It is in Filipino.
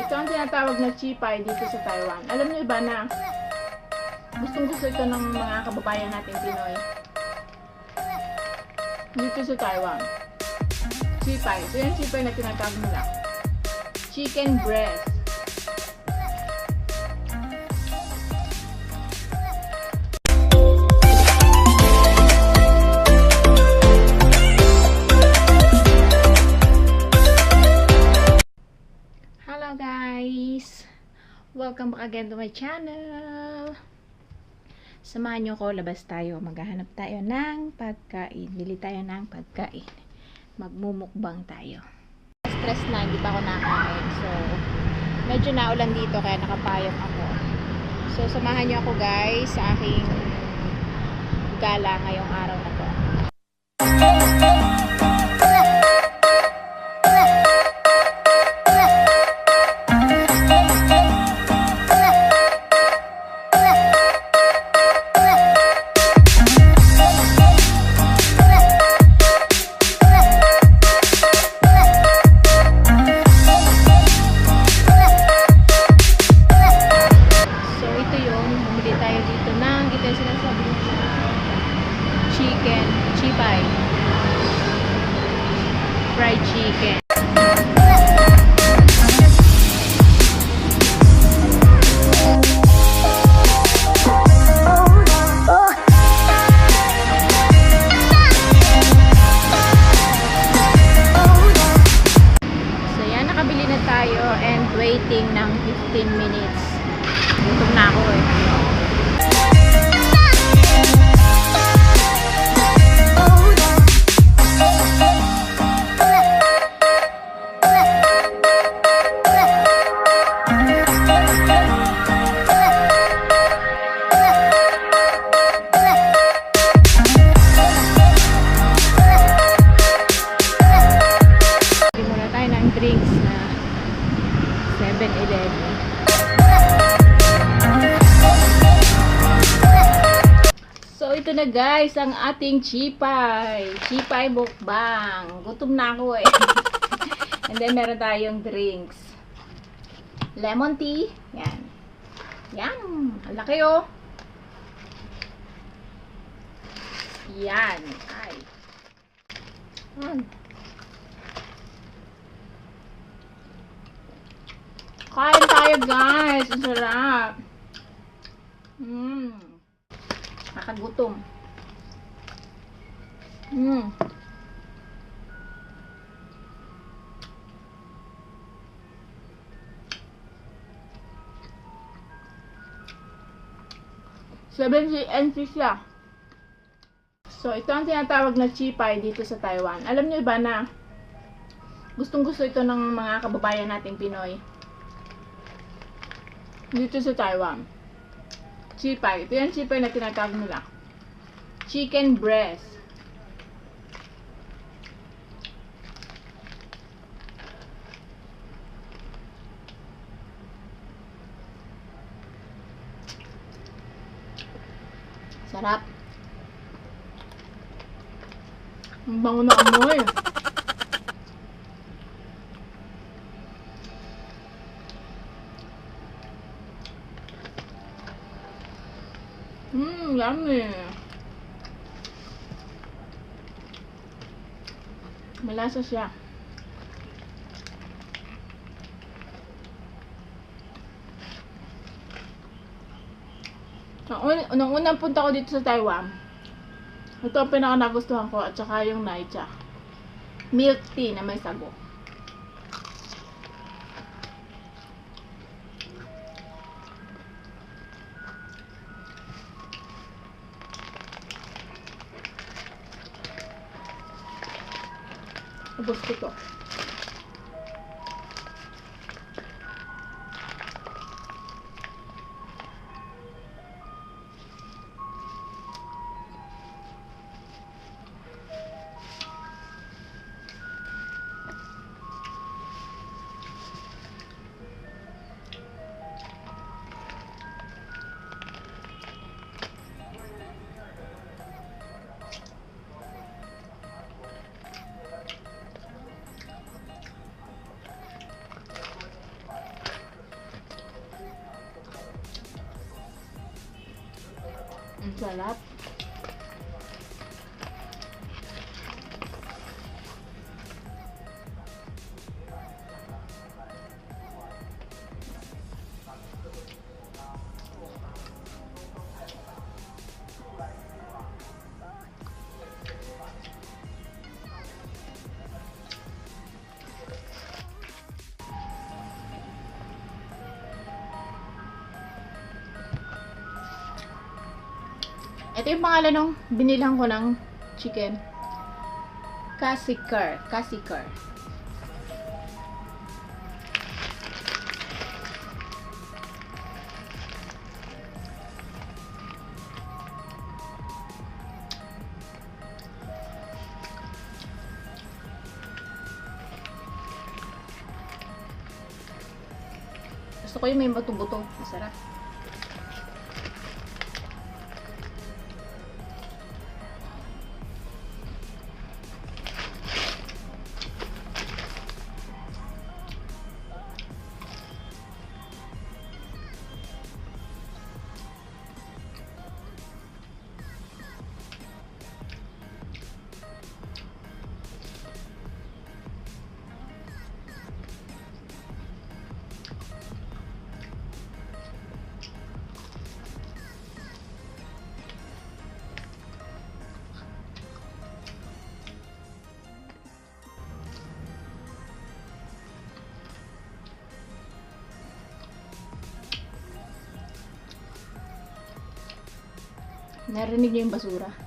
ito ang tinatawag na Chipay dito sa Taiwan. Alam niyo ba na gustong-gusto ito ng mga kababayan natin Pinoy dito sa Taiwan. Chipay. Ito yung Chipay na tinatawag nila. Chicken breast. Hello guys! Welcome back again to my channel. Samahan nyo ko, labas tayo. Maghahanap tayo ng pagkain. Bili tayo ng pagkain. Magmumukbang tayo. Stress na, hindi pa ako nakain. So, medyo naulan dito kaya nakapayong ako. So, samahan nyo ako guys sa aking gala ngayong araw na to. Chipay fried chicken. So yan, nakabili na tayo and waiting ng 15 minutes. Gutom na ako eh. Drinks na 7-Eleven. So ito na guys ang ating Chipay mukbang. Gutom na ako eh. And then meron tayong drinks. Lemon tea. Yan. Yan. Ang laki oh. Yan. Ay. Yan. Kain tayo guys. Ang sarap. Nakagutom. $7 siya. So ito ang tinatawag na Chipay dito sa Taiwan. Alam niyo ba na gustong-gusto ito ng mga kababayan nating Pinoy dito sa Taiwan. Chipay. Ito yung Chipay na tinatawag nila. Chicken breast. Sarap. Ang bango na amoy. Yummy. Malasa siya. Nung unang punta ko dito sa Taiwan, ito ang pinaka nagustuhan ko at saka yung naicha. Milk tea na may sago. Ubus ko to. Sarap. Ito yung pangalan ng binilhan ko ng chicken. Caseker. Caseker. Gusto ko yung may buto-buto. Masarap. Narinig niyo yung basura.